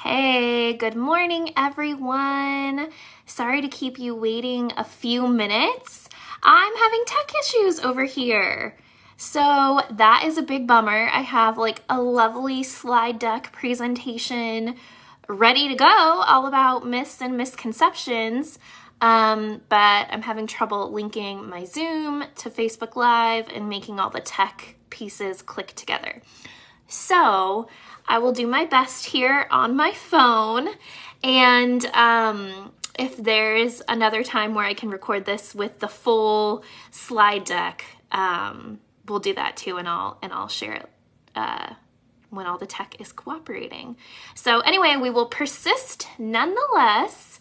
Hey, good morning, everyone. Sorry to keep you waiting a few minutes. I'm having tech issues over here. So that is a big bummer. I have like a lovely slide deck presentation ready to go, all about myths and misconceptions. But I'm having trouble linking my Zoom to Facebook Live and making all the tech pieces click together. So I will do my best here on my phone, and if there's another time where I can record this with the full slide deck, we'll do that too, and I'll share it when all the tech is cooperating. So anyway, we will persist nonetheless.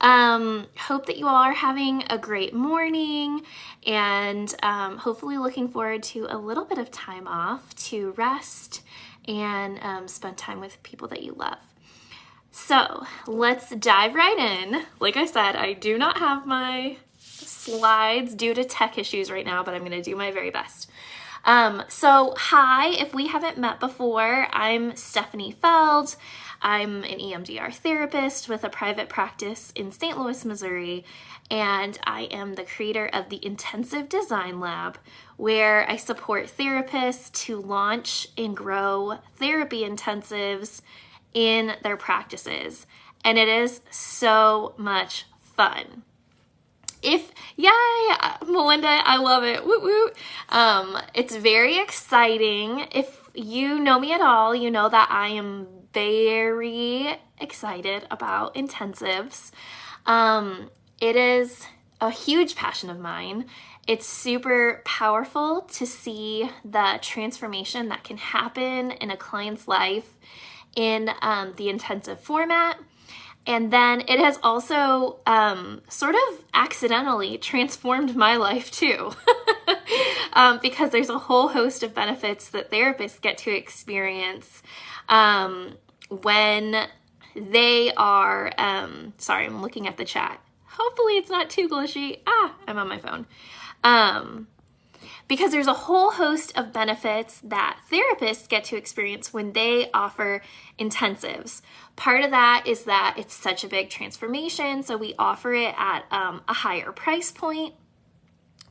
Hope that you all are having a great morning, and hopefully looking forward to a little bit of time off to rest and spend time with people that you love. So let's dive right in. Like I said, I do not have my slides due to tech issues right now, but I'm going to do my very best. So hi, if we haven't met before, I'm Steffeny Feld. I'm an EMDR therapist with a private practice in St. Louis, Missouri, and I am the creator of the Intensive Design Lab, where I support therapists to launch and grow therapy intensives in their practices. And it is so much fun. Yay, Melinda, I love it. Woot woot. It's very exciting. If you know me at all, you know that I am very excited about intensives. It is a huge passion of mine. It's super powerful to see the transformation that can happen in a client's life in the intensive format. And then it has also sort of accidentally transformed my life too, because there's a whole host of benefits that therapists get to experience when they are, sorry, I'm looking at the chat. Hopefully it's not too glitchy. I'm on my phone. Because there's a whole host of benefits that therapists get to experience when they offer intensives. Part of that is that it's such a big transformation, so we offer it at a higher price point,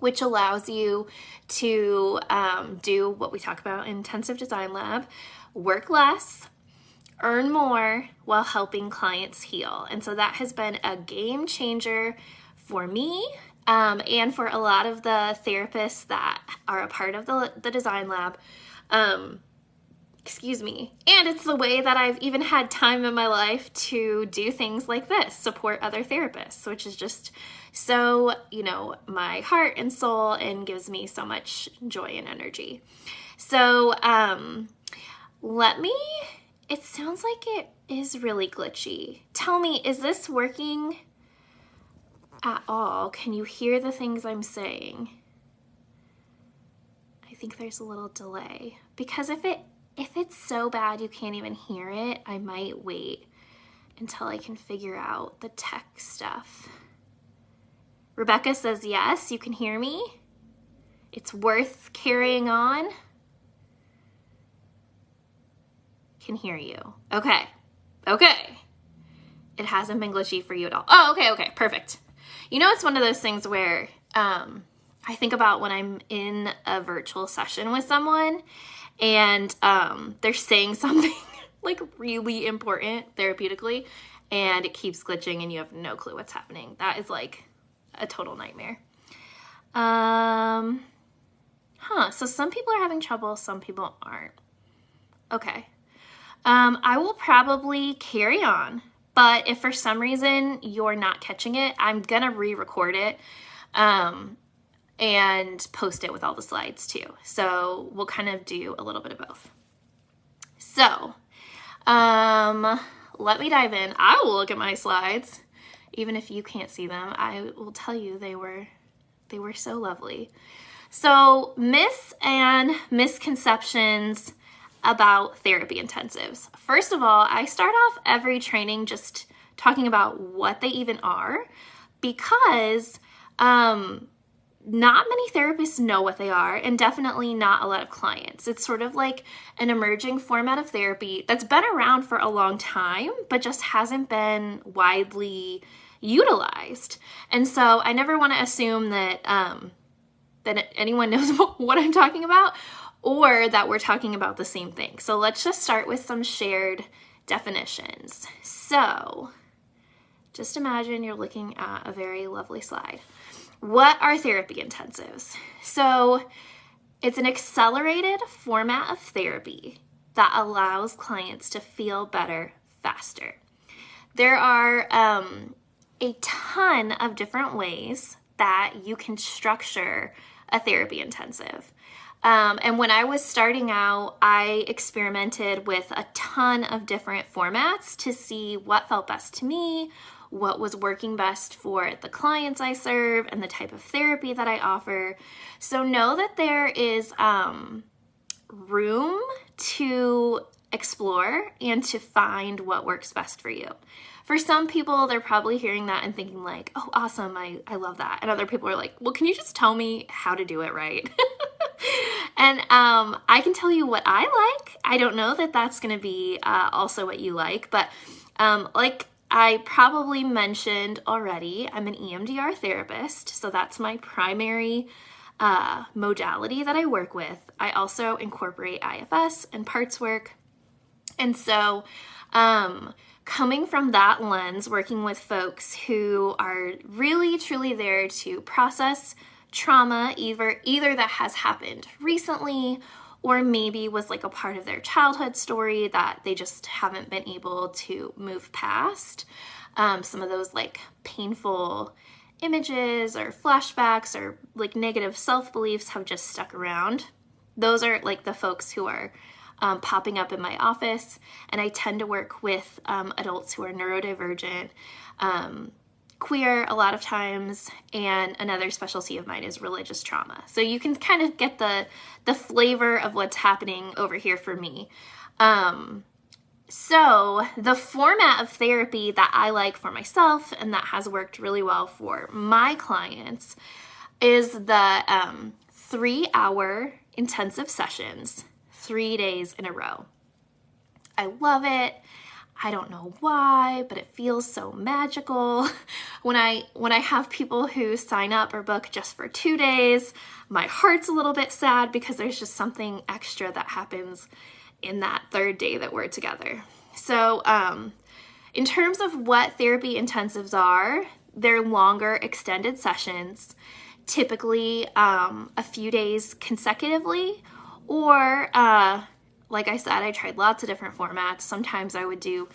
which allows you to do what we talk about in Intensive Design Lab, work less, earn more while helping clients heal. And so that has been a game changer for me. And for a lot of the therapists that are a part of the Design Lab, excuse me. And it's the way that I've even had time in my life to do things like this, support other therapists, which is just so, my heart and soul, and gives me so much joy and energy. So, it sounds like it is really glitchy. Tell me, is this working at all? Can you hear the things I'm saying? I think there's a little delay, because if it's so bad you can't even hear it, I might wait until I can figure out the tech stuff. Rebecca says yes, you can hear me. It's worth carrying on. Can hear you. Okay. It hasn't been glitchy for you at all. Oh, okay, perfect. It's one of those things where I think about when I'm in a virtual session with someone and they're saying something like really important therapeutically, and it keeps glitching and you have no clue what's happening. That is like a total nightmare. So some people are having trouble, some people aren't. Okay. I will probably carry on. But if for some reason you're not catching it, I'm going to re-record it and post it with all the slides too. So we'll kind of do a little bit of both. So let me dive in. I will look at my slides. Even if you can't see them, I will tell you they were so lovely. So myths and misconceptions about therapy intensives. First of all, I start off every training just talking about what they even are, because not many therapists know what they are, and definitely not a lot of clients. It's sort of like an emerging format of therapy that's been around for a long time, but just hasn't been widely utilized. And so I never want to assume that that anyone knows what I'm talking about, or that we're talking about the same thing. So let's just start with some shared definitions. So just imagine you're looking at a very lovely slide. What are therapy intensives? So it's an accelerated format of therapy that allows clients to feel better faster. There are a ton of different ways that you can structure a therapy intensive. And when I was starting out, I experimented with a ton of different formats to see what felt best to me, what was working best for the clients I serve, and the type of therapy that I offer. So know that there is room to explore and to find what works best for you. For some people, they're probably hearing that and thinking like, oh, awesome, I love that. And other people are like, well, can you just tell me how to do it right? And I can tell you what I like. I don't know that that's going to be also what you like, but like I probably mentioned already, I'm an EMDR therapist, so that's my primary modality that I work with. I also incorporate IFS and parts work. And so coming from that lens, working with folks who are really, truly there to process trauma, either that has happened recently or maybe was like a part of their childhood story that they just haven't been able to move past. Some of those like painful images or flashbacks or like negative self-beliefs have just stuck around. Those are like the folks who are popping up in my office, and I tend to work with adults who are neurodivergent, queer a lot of times, and another specialty of mine is religious trauma. So you can kind of get the flavor of what's happening over here for me. So the format of therapy that I like for myself and that has worked really well for my clients is the 3-hour intensive sessions, 3 days in a row. I love it. I don't know why, but it feels so magical. When I have people who sign up or book just for 2 days, my heart's a little bit sad because there's just something extra that happens in that third day that we're together. So in terms of what therapy intensives are, they're longer extended sessions, typically a few days consecutively, or like I said, I tried lots of different formats. Sometimes I would do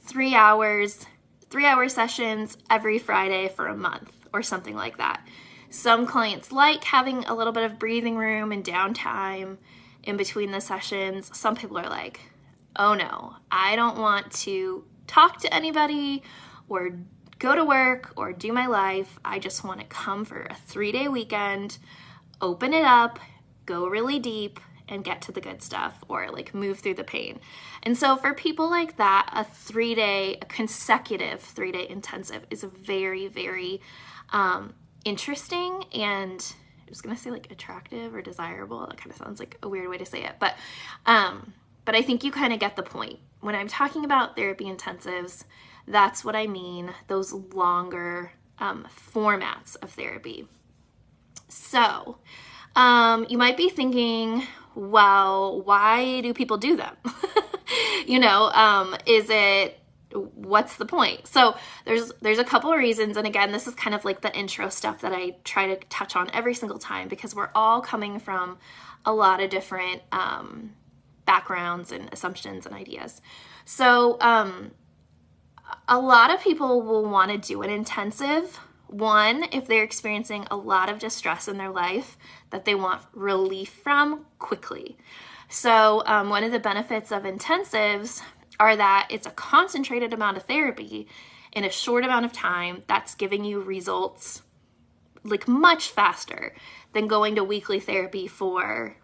3-hour sessions every Friday for a month or something like that. Some clients like having a little bit of breathing room and downtime in between the sessions. Some people are like, oh no, I don't want to talk to anybody or go to work or do my life. I just want to come for a 3-day weekend, open it up, go really deep, and get to the good stuff, or like move through the pain. And so for people like that, a consecutive 3-day intensive is very, very interesting, and I was gonna say like attractive or desirable. That kind of sounds like a weird way to say it, but I think you kind of get the point. When I'm talking about therapy intensives, that's what I mean, those longer formats of therapy. So you might be thinking, well, why do people do them? What's the point? So there's a couple of reasons. And again, this is kind of like the intro stuff that I try to touch on every single time, because we're all coming from a lot of different backgrounds and assumptions and ideas. So a lot of people will want to do an intensive. One, if they're experiencing a lot of distress in their life that they want relief from quickly. So one of the benefits of intensives are that it's a concentrated amount of therapy in a short amount of time that's giving you results like much faster than going to weekly therapy for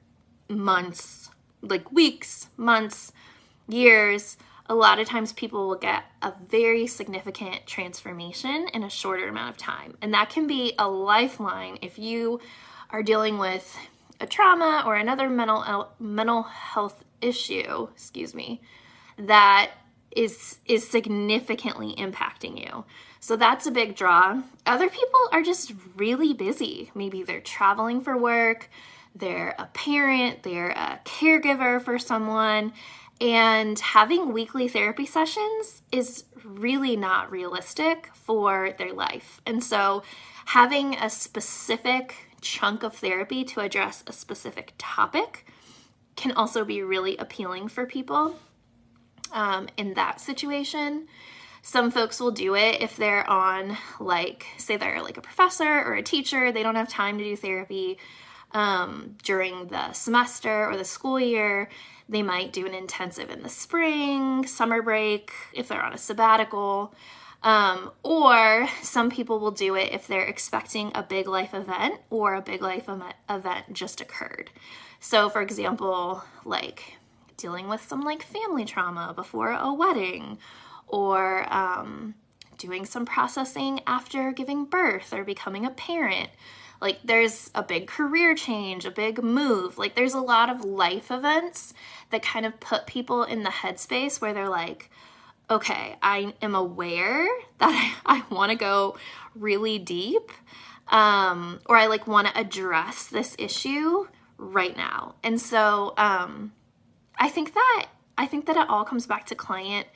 months, like weeks, months, years, a lot of times people will get a very significant transformation in a shorter amount of time. And that can be a lifeline if you are dealing with a trauma or another mental health issue, that is significantly impacting you. So that's a big draw. Other people are just really busy. Maybe they're traveling for work, they're a parent, they're a caregiver for someone, and having weekly therapy sessions is really not realistic for their life. And so having a specific chunk of therapy to address a specific topic can also be really appealing for people in that situation. Some folks will do it if they're on, say they're like a professor or a teacher, they don't have time to do therapy during the semester or the school year. They might do an intensive in the spring, summer break, if they're on a sabbatical. Or some people will do it if they're expecting a big life event or a big life event just occurred. So for example, like dealing with some family trauma before a wedding, or doing some processing after giving birth or becoming a parent. There's a big career change, a big move. There's a lot of life events that kind of put people in the headspace where they're like, okay, I am aware that I want to go really deep, or I want to address this issue right now. And so I think that it all comes back to client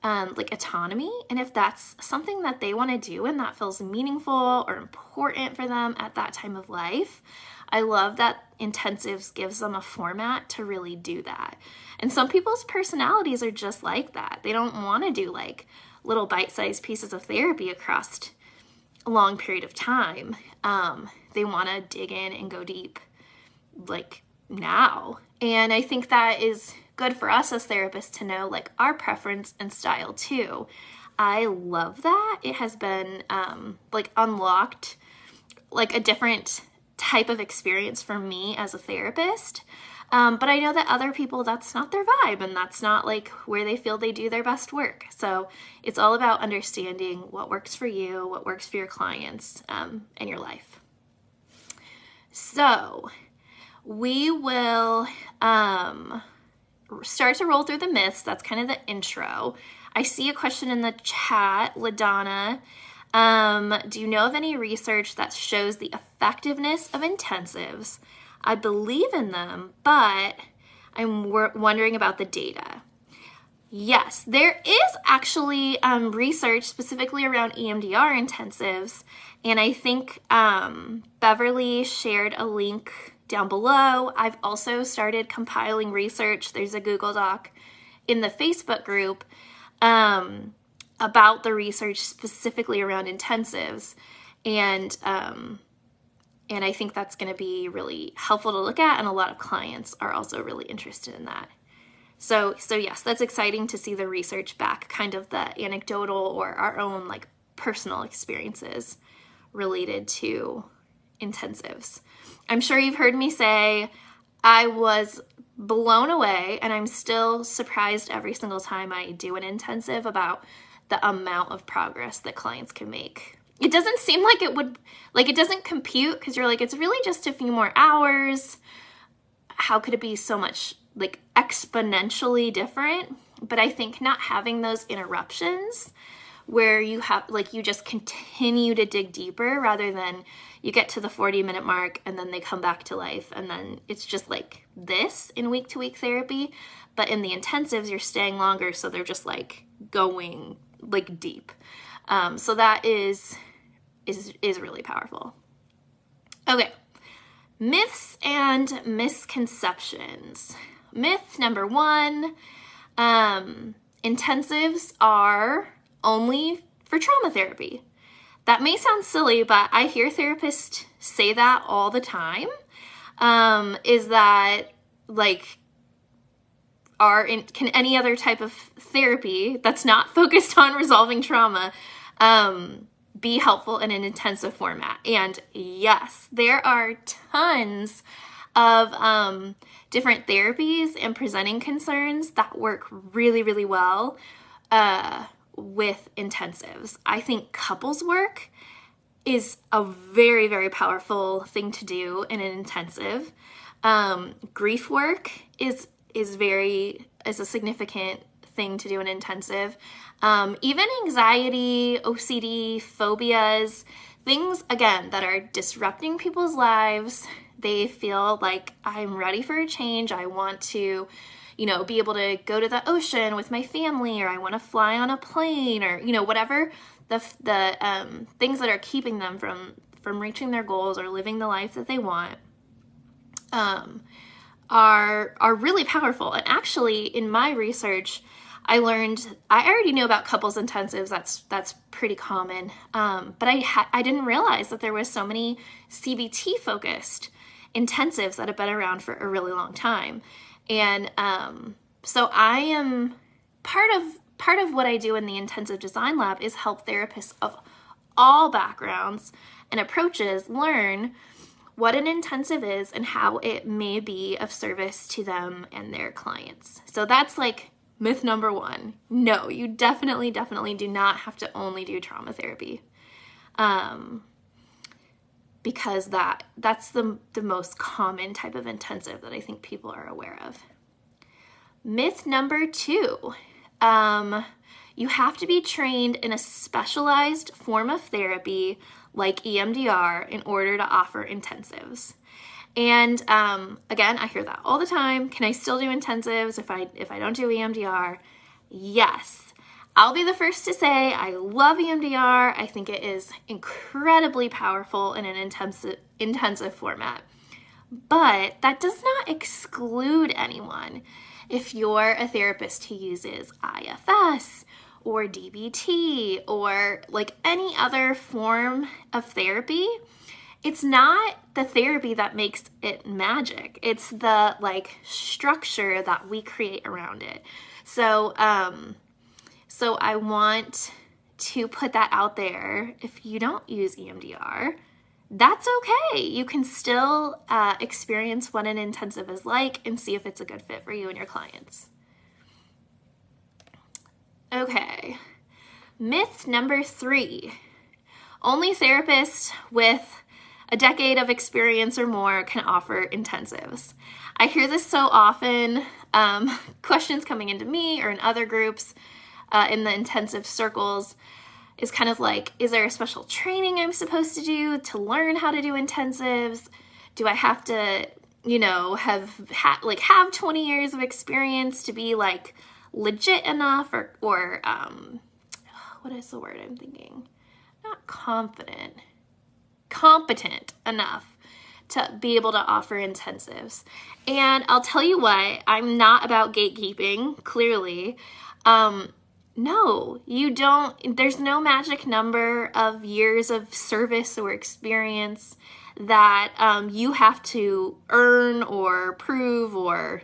autonomy. And if that's something that they want to do and that feels meaningful or important for them at that time of life, I love that intensives gives them a format to really do that. And some people's personalities are just like that. They don't want to do little bite-sized pieces of therapy across a long period of time. They want to dig in and go deep now. And I think that is good for us as therapists to know our preference and style too. I love that. It has been unlocked a different type of experience for me as a therapist. But I know that other people, that's not their vibe, and that's not where they feel they do their best work. So it's all about understanding what works for you, what works for your clients, and your life. So we will start to roll through the myths. That's kind of the intro. I see a question in the chat, LaDonna. Do you know of any research that shows the effectiveness of intensives? I believe in them, but I'm wondering about the data. Yes, there is actually research specifically around EMDR intensives, and I think Beverly shared a link down below. I've also started compiling research. There's a Google Doc in the Facebook group about the research specifically around intensives, and I think that's going to be really helpful to look at, and a lot of clients are also really interested in that. So yes, that's exciting to see the research back, kind of the anecdotal or our own personal experiences related to intensives. I'm sure you've heard me say I was blown away, and I'm still surprised every single time I do an intensive about the amount of progress that clients can make. It doesn't seem like it would, it doesn't compute, because you're it's really just a few more hours. How could it be so much exponentially different? But I think not having those interruptions where you have you just continue to dig deeper rather than you get to the 40-minute mark and then they come back to life, and then it's just this in week-to-week therapy. But in the intensives, you're staying longer, so they're just going deep. So that is really powerful. Okay, myths and misconceptions. Myth number 1, intensives are only for trauma therapy. That may sound silly, but I hear therapists say that all the time. Is that can any other type of therapy that's not focused on resolving trauma be helpful in an intensive format? And yes, there are tons of different therapies and presenting concerns that work really, really well with intensives. I think couples work is a very, very powerful thing to do in an intensive. Grief work is a significant thing to do in intensive. Even anxiety, OCD, phobias, things, again, that are disrupting people's lives. They feel like, I'm ready for a change. I want to, be able to go to the ocean with my family, or I want to fly on a plane, or, whatever the things that are keeping them from reaching their goals or living the life that they want, are really powerful. And actually, in my research, I already knew about couples intensives. That's pretty common. But I didn't realize that there was so many CBT focused intensives that have been around for a really long time. And so I am part of what I do in the intensive design lab is help therapists of all backgrounds and approaches learn what an intensive is and how it may be of service to them and their clients. So that's like myth number one. No, you definitely do not have to only do trauma therapy. Because that's the most common type of intensive that I think people are aware of. Myth number two, you have to be trained in a specialized form of therapy like EMDR in order to offer intensives. And again, I hear that all the time. Can I still do intensives if I don't do EMDR? Yes. I'll be the first to say I love EMDR. I think it is incredibly powerful in an intensive format. But that does not exclude anyone. If you're a therapist who uses IFS or DBT or like any other form of therapy, it's not the therapy that makes it magic. It's the like structure that we create around it. So I want to put that out there. If you don't use EMDR, that's okay. You can still experience what an intensive is like and see if it's a good fit for you and your clients. Okay, myth number 3. Only therapists with a decade of experience or more can offer intensives. I hear this so often, questions coming into me or in other groups in the intensive circles is kind of like, is there a special training I'm supposed to do to learn how to do intensives? Do I have to, have 20 years of experience to be like legit enough or what is the word I'm thinking? Not confident, competent enough to be able to offer intensives. And I'll tell you what, I'm not about gatekeeping, clearly. No, you don't. There's no magic number of years of service or experience that you have to earn or prove or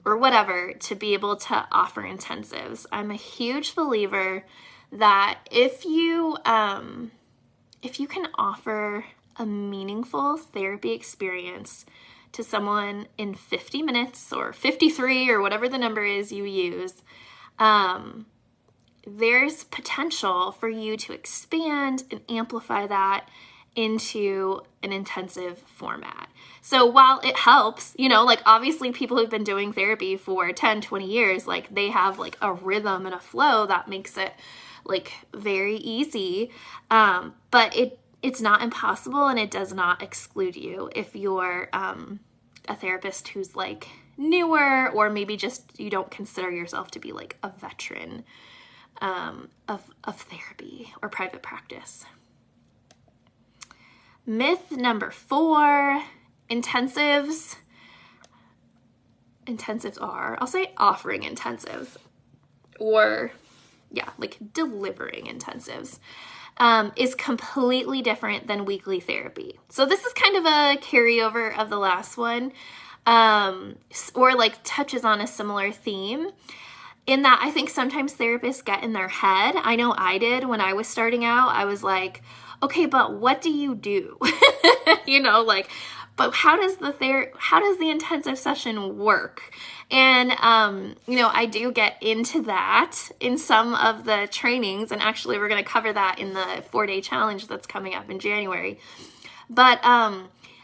whatever to be able to offer intensives. I'm a huge believer that if you can offer a meaningful therapy experience to someone in 50 minutes or 53 or whatever the number is you use, there's potential for you to expand and amplify that into an intensive format. So while it helps, obviously people who've been doing therapy for 10, 20 years, like they have like a rhythm and a flow that makes it like very easy. But it's not impossible and it does not exclude you if you're a therapist who's like newer or maybe just you don't consider yourself to be like a veteran of therapy or private practice. Myth number 4, intensives are, I'll say offering intensives or like delivering intensives is completely different than weekly therapy. So this is kind of a carryover of the last one or like touches on a similar theme. In that I think sometimes therapists get in their head. I know I did when I was starting out. I was like, okay, but what do you do? but how does the intensive session work? And, I do get into that in some of the trainings, and actually we're going to cover that in the 4-day challenge that's coming up in January. But,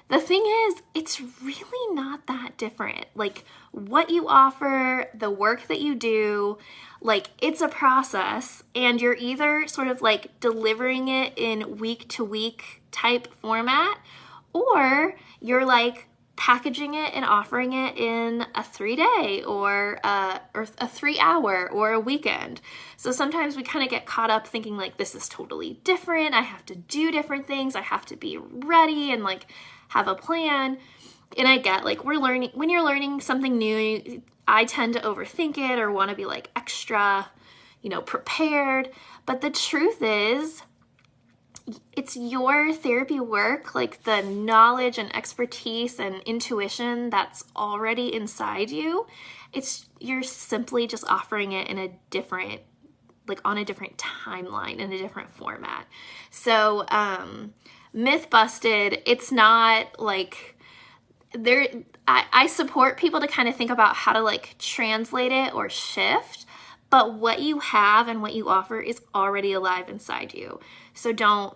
the thing is, it's really not that different. Like, what you offer, the work that you do, like, it's a process, and you're either sort of like delivering it in week-to-week type format, or you're like packaging it and offering it in a 3-day or a 3-hour or a weekend. So sometimes we kind of get caught up thinking like, this is totally different. I have to do different things. I have to be ready and like have a plan. And I get like when you're learning something new, I tend to overthink it or want to be like extra, prepared. But the truth is, it's your therapy work, like the knowledge and expertise and intuition that's already inside you. You're simply just offering it in a different, like on a different timeline, in a different format. So, myth busted, it's not like I support people to kind of think about how to like translate it or shift, but what you have and what you offer is already alive inside you. So don't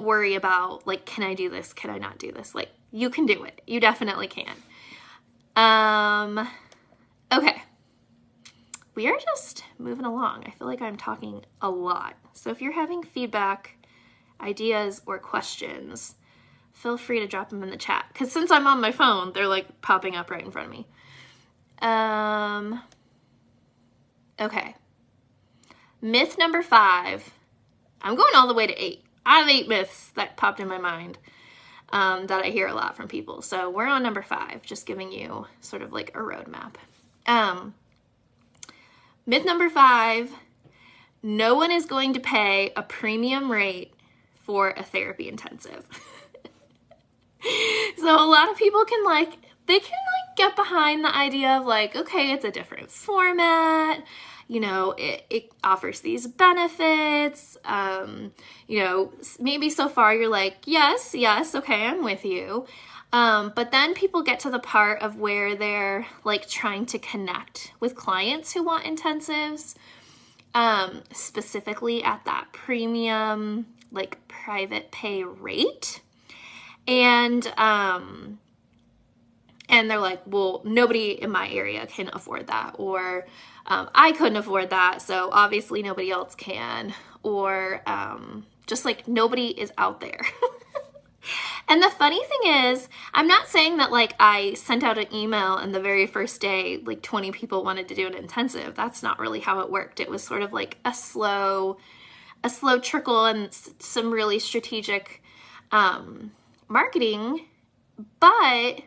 worry about like, can I do this? Can I not do this? Like, you can do it. You definitely can. Okay. We are just moving along. I feel like I'm talking a lot. So if you're having feedback, ideas, or questions, feel free to drop them in the chat. Because since I'm on my phone, they're like popping up right in front of me. Okay. Myth number 5. I'm going all the way to 8. I have 8 myths that popped in my mind that I hear a lot from people. So we're on number 5, just giving you sort of like a roadmap. Myth number 5, no one is going to pay a premium rate for a therapy intensive. So a lot of people can get behind the idea of like, okay, it's a different format, it offers these benefits, maybe so far you're like, yes, okay, I'm with you. But then people get to the part of where they're like trying to connect with clients who want intensives, specifically at that premium, like private pay rate. And they're like, well, nobody in my area can afford that, or I couldn't afford that, so obviously nobody else can, or just like nobody is out there. And the funny thing is, I'm not saying that like I sent out an email and the very first day, like 20 people wanted to do an intensive. That's not really how it worked. It was sort of like a slow trickle and some really strategic marketing. But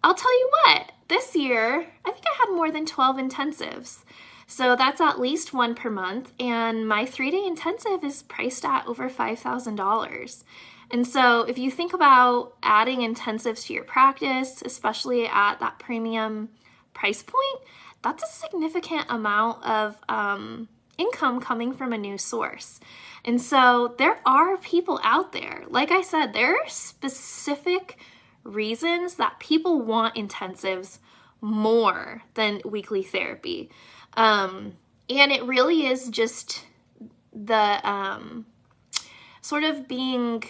I'll tell you what, this year, I think I had more than 12 intensives. So that's at least one per month. And my 3-day intensive is priced at over $5,000. And so if you think about adding intensives to your practice, especially at that premium price point, that's a significant amount of income coming from a new source. And so there are people out there, like I said, there are specific reasons that people want intensives more than weekly therapy. And it really is just the sort of being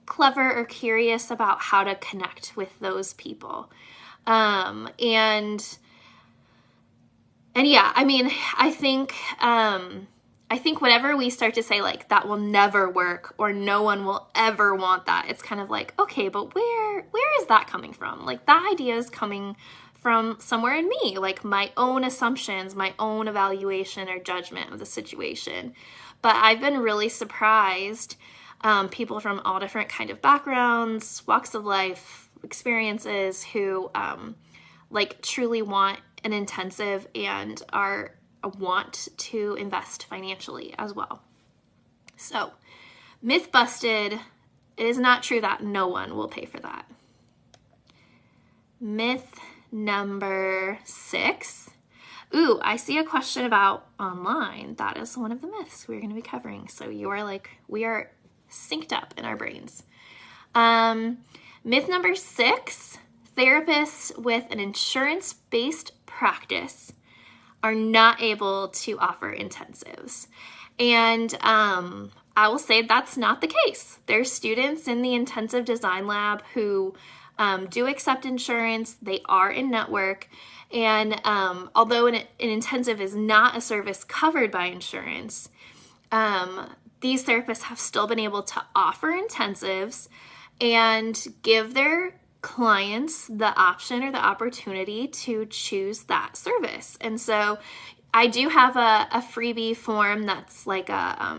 clever or curious about how to connect with those people. And yeah, I mean, I think whenever we start to say like that will never work or no one will ever want that, it's kind of like, okay, but where is that coming from? Like that idea is coming from somewhere in me, like my own assumptions, my own evaluation or judgment of the situation. But I've been really surprised, people from all different kind of backgrounds, walks of life, experiences who like truly want an intensive and want to invest financially as well. So, myth busted, it is not true that no one will pay for that. Myth number 6. Ooh, I see a question about online. That is one of the myths we're going to be covering. So we are synced up in our brains. Myth number 6, therapists with an insurance-based practice are not able to offer intensives. And I will say that's not the case. There's students in the intensive design lab who do accept insurance. They are in network. And although an intensive is not a service covered by insurance, these therapists have still been able to offer intensives and give their clients the option or the opportunity to choose that service. And so I do have a freebie form that's like a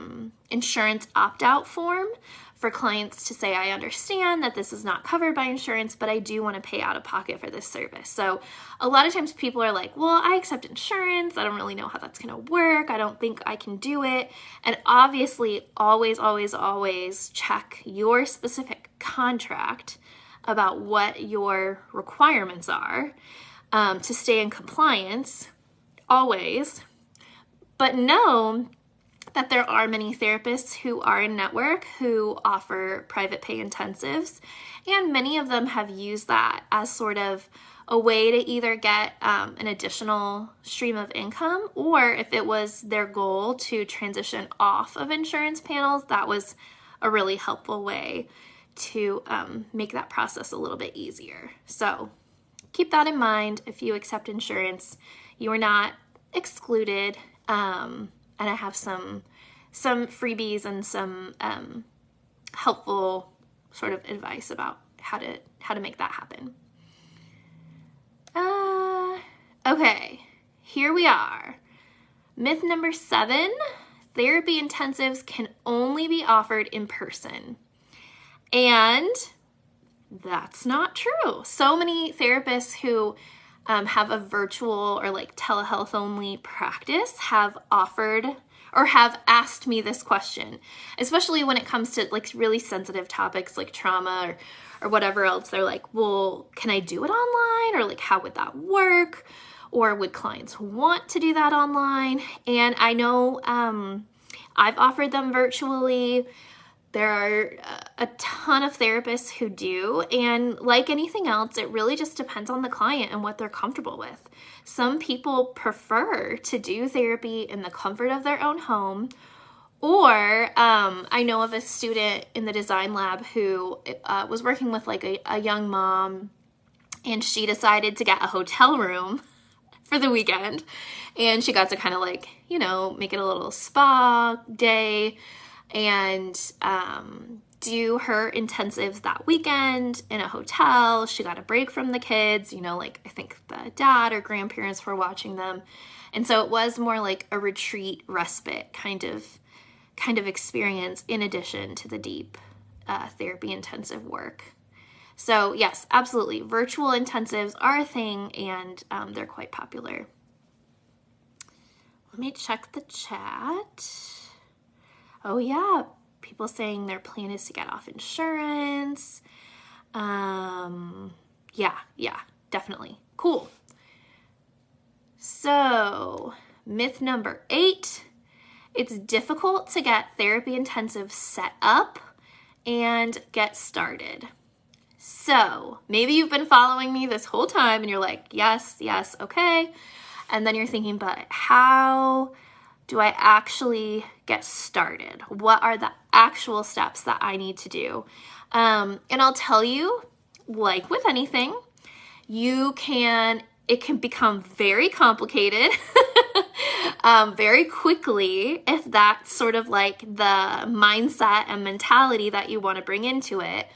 insurance opt-out form for clients to say, I understand that this is not covered by insurance, but I do want to pay out of pocket for this service. So a lot of times people are like, well, I accept insurance. I don't really know how that's going to work. I don't think I can do it. And obviously, always, always, always check your specific contract about what your requirements are to stay in compliance, always. But know that there are many therapists who are in network who offer private pay intensives, and many of them have used that as sort of a way to either get an additional stream of income, or if it was their goal to transition off of insurance panels, that was a really helpful way to make that process a little bit easier. So keep that in mind. If you accept insurance, you are not excluded. And I have some freebies and some helpful sort of advice about how to make that happen. Okay, here we are. Myth number 7, therapy intensives can only be offered in person. And that's not true. So many therapists who have a virtual or like telehealth only practice have offered or have asked me this question, especially when it comes to like really sensitive topics like trauma or whatever else. They're like, well, can I do it online? Or like, how would that work? Or would clients want to do that online? And I know I've offered them virtually. There are a ton of therapists who do, and like anything else, it really just depends on the client and what they're comfortable with. Some people prefer to do therapy in the comfort of their own home, or I know of a student in the design lab who was working with like a young mom, and she decided to get a hotel room for the weekend, and she got to kind of like, you know, make it a little spa day and do her intensives that weekend in a hotel. She got a break from the kids, you know, like I think the dad or grandparents were watching them. And so it was more like a retreat, respite kind of experience in addition to the deep therapy intensive work. So yes, absolutely. Virtual intensives are a thing, and they're quite popular. Let me check the chat. Oh yeah, people saying their plan is to get off insurance. Yeah, definitely. Cool. So, myth number 8, it's difficult to get therapy intensive set up and get started. So, maybe you've been following me this whole time and you're like, yes, okay. And then you're thinking, but how do I actually get started? What are the actual steps that I need to do? And I'll tell you, like with anything, it can become very complicated very quickly if that's sort of like the mindset and mentality that you want to bring into it.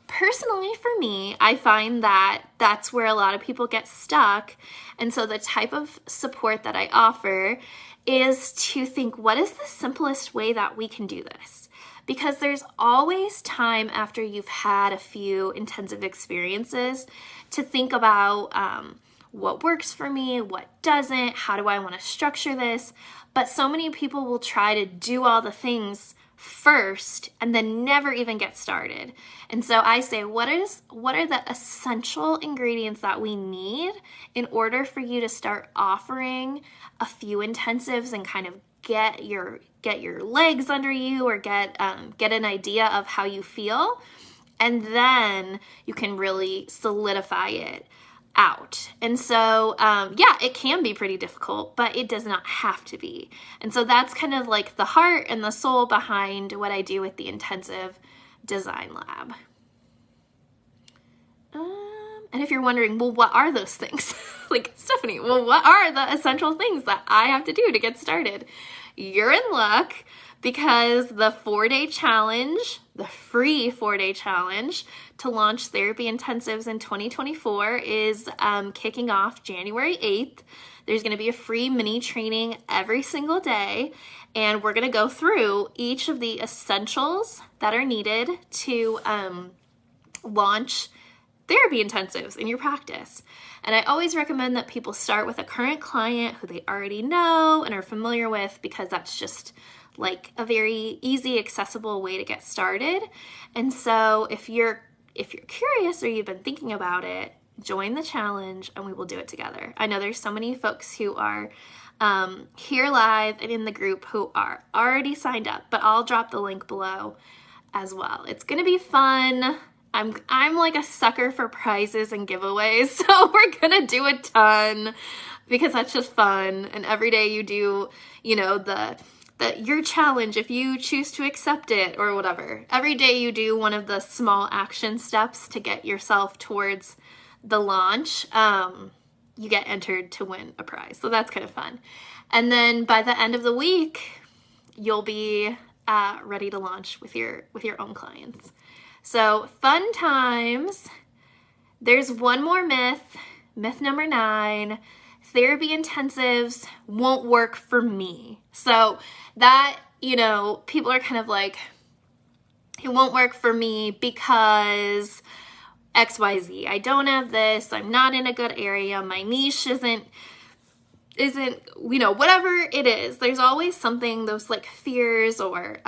Personally, for me, I find that that's where a lot of people get stuck. And so the type of support that I offer is to think, what is the simplest way that we can do this? Because there's always time after you've had a few intensive experiences to think about what works for me, what doesn't, how do I want to structure this? But so many people will try to do all the things first and then never even get started. And so I say, what are the essential ingredients that we need in order for you to start offering a few intensives and kind of get your legs under you, or get an idea of how you feel? And then you can really solidify it out. And so, yeah, it can be pretty difficult, but it does not have to be. And so that's kind of like the heart and the soul behind what I do with the Intensive Design Lab. And if you're wondering, well, what are those things? Like, Steffeny, well, what are the essential things that I have to do to get started? You're in luck, because the 4-day challenge, the free 4-day challenge to launch therapy intensives in 2024 is kicking off January 8th. There's going to be a free mini training every single day, and we're going to go through each of the essentials that are needed to launch therapy intensives in your practice. And I always recommend that people start with a current client who they already know and are familiar with, because that's just like a very easy, accessible way to get started. And so if you're curious or you've been thinking about it, join the challenge and we will do it together. I know there's so many folks who are here live and in the group who are already signed up, but I'll drop the link below as well. It's going to be fun. I'm like a sucker for prizes and giveaways, so we're going to do a ton because that's just fun. And every day you do, you know, your challenge, if you choose to accept it or whatever. Every day you do one of the small action steps to get yourself towards the launch, you get entered to win a prize. So that's kind of fun. And then by the end of the week, you'll be ready to launch with your own clients. So fun times. There's one more myth number 9. Therapy intensives won't work for me. So that, you know, people are kind of like, it won't work for me because XYZ. I don't have this. I'm not in a good area. My niche isn't, you know, whatever it is. There's always something, those like fears or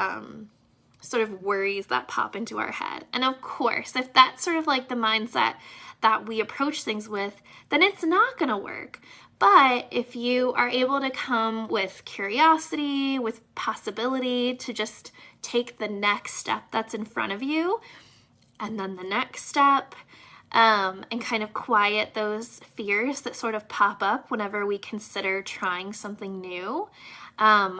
sort of worries that pop into our head. And of course, if that's sort of like the mindset that we approach things with, then it's not going to work. But if you are able to come with curiosity, with possibility to just take the next step that's in front of you, and then the next step, and kind of quiet those fears that sort of pop up whenever we consider trying something new, I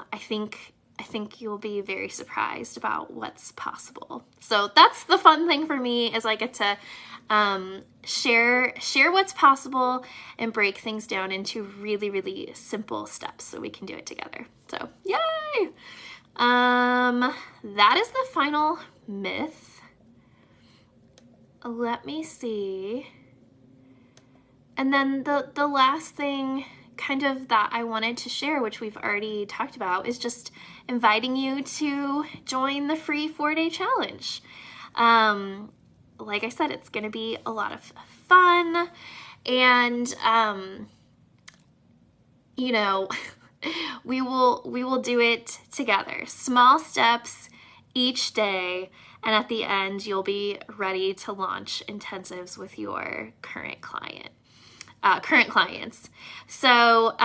think you'll be very surprised about what's possible. So that's the fun thing for me, is I get to share what's possible and break things down into really, really simple steps so we can do it together. So yay! That is the final myth. Let me see. And then the last thing kind of that I wanted to share, which we've already talked about, is just inviting you to join the free 4-day challenge. Like I said, it's going to be a lot of fun, and you know, we will do it together. Small steps each day, and at the end you'll be ready to launch intensives with your current clients. So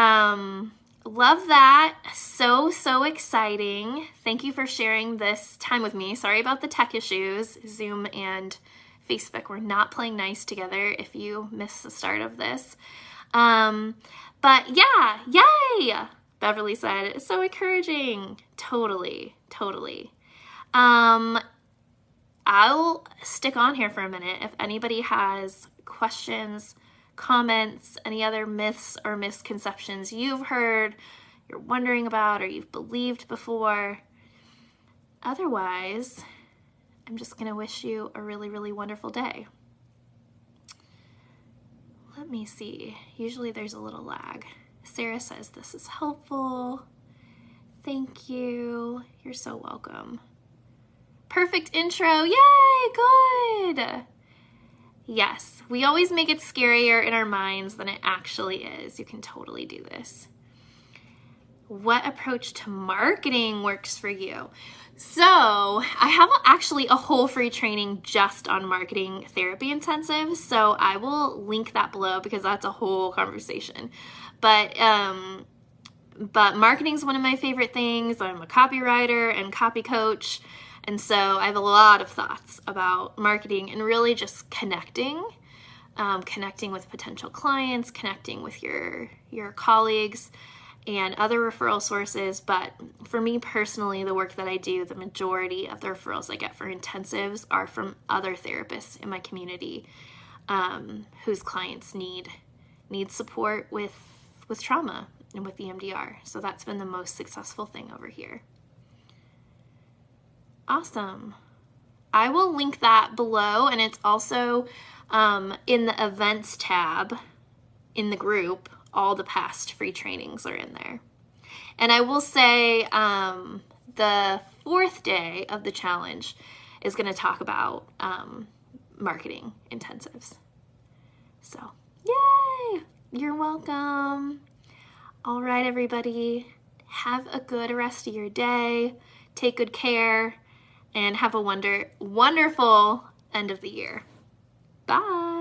love that. So exciting. Thank you for sharing this time with me. Sorry about the tech issues. Zoom and Facebook were not playing nice together if you missed the start of this. But yeah, yay! Beverly said, it's so encouraging. Totally. I'll stick on here for a minute if anybody has questions, comments, any other myths or misconceptions you've heard, you're wondering about, or you've believed before. Otherwise, I'm just going to wish you a really, really wonderful day. Let me see. Usually there's a little lag. Sarah says this is helpful. Thank you. You're so welcome. Perfect intro. Yay, good. Yes, we always make it scarier in our minds than it actually is. You can totally do this. What approach to marketing works for you? So I have actually a whole free training just on marketing therapy intensives. So I will link that below because that's a whole conversation. But marketing is one of my favorite things. I'm a copywriter and copy coach. And so I have a lot of thoughts about marketing and really just connecting with potential clients, connecting with your colleagues and other referral sources. But for me personally, the work that I do, the majority of the referrals I get for intensives are from other therapists in my community whose clients need support with trauma and with EMDR. So that's been the most successful thing over here. Awesome. I will link that below, and it's also in the events tab in the group. All the past free trainings are in there. And I will say the 4th day of the challenge is going to talk about marketing intensives. So, yay! You're welcome. All right, everybody. Have a good rest of your day. Take good care. And have a wonderful end of the year. Bye.